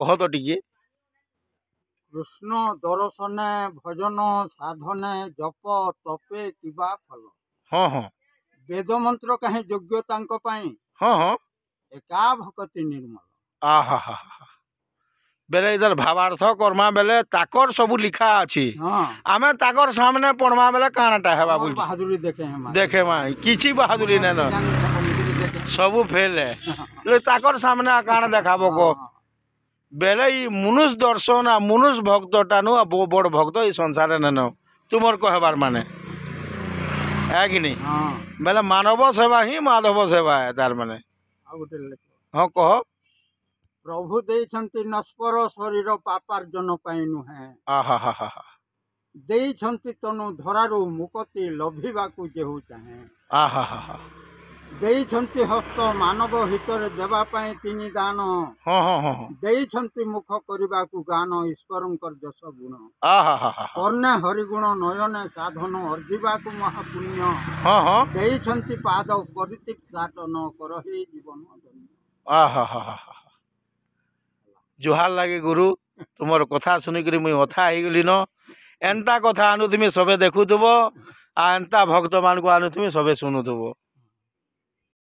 कह तो टिके। कृष्ण दर्शने भजन साधने जप तपे किबा फल। हाँ हाँ वेद मंत्र कहीं योग्यता हाँ हाँ एका भक्ति निर्मल। आहा हा हा बेले इधर भावार्थ करमा बेले ताकर सबू लिखा अछि। हाँ आमे ताकर सामने पढ़मा बेले कानाटा हेबा और बोल बहादुरी देखे हैं देखे मा किछि बहादुरी नै न सबू फेल है ले ताकर सामने काना देखाबो को बेले ई मनुष्य दर्शन आ मनुष्य भक्तटा नु बड़ भक्त ई संसार न न तुमर कहबार माने है कि नहीं। बेले मानव सेवा ही माधव सेवा है तार माने। हाँ कह। प्रभु देइछन्ति नस्पर शरीर पापार्जन पाई नुहे। आहा हा हा देइछन्ति तनु धरारु मुक्ति लभिबाकु जेहु चाहे। आहा हा हा देइछन्ति हस्त मानव हितरे देबा पाई तिनि दान। हाँ हाँ हाँ देइछन्ति मुख करिबाकु गान ईश्वरंकर जस गुण। आहा हा हा कर्णे हरिगुण नयने साधन अर्जिबाकु महापुण्य। हाँ हाँ देइछन्ति पाद परितीक्षाट न करहि जीवन धन्य। आहा हा हा जुहार लगे गुरु तुमर कथा सुनिक मुई अथा हो न एंता कथा आनुथि सबे देखुथब आ एंता भक्त मान को आनुथि सबे शुणुथब।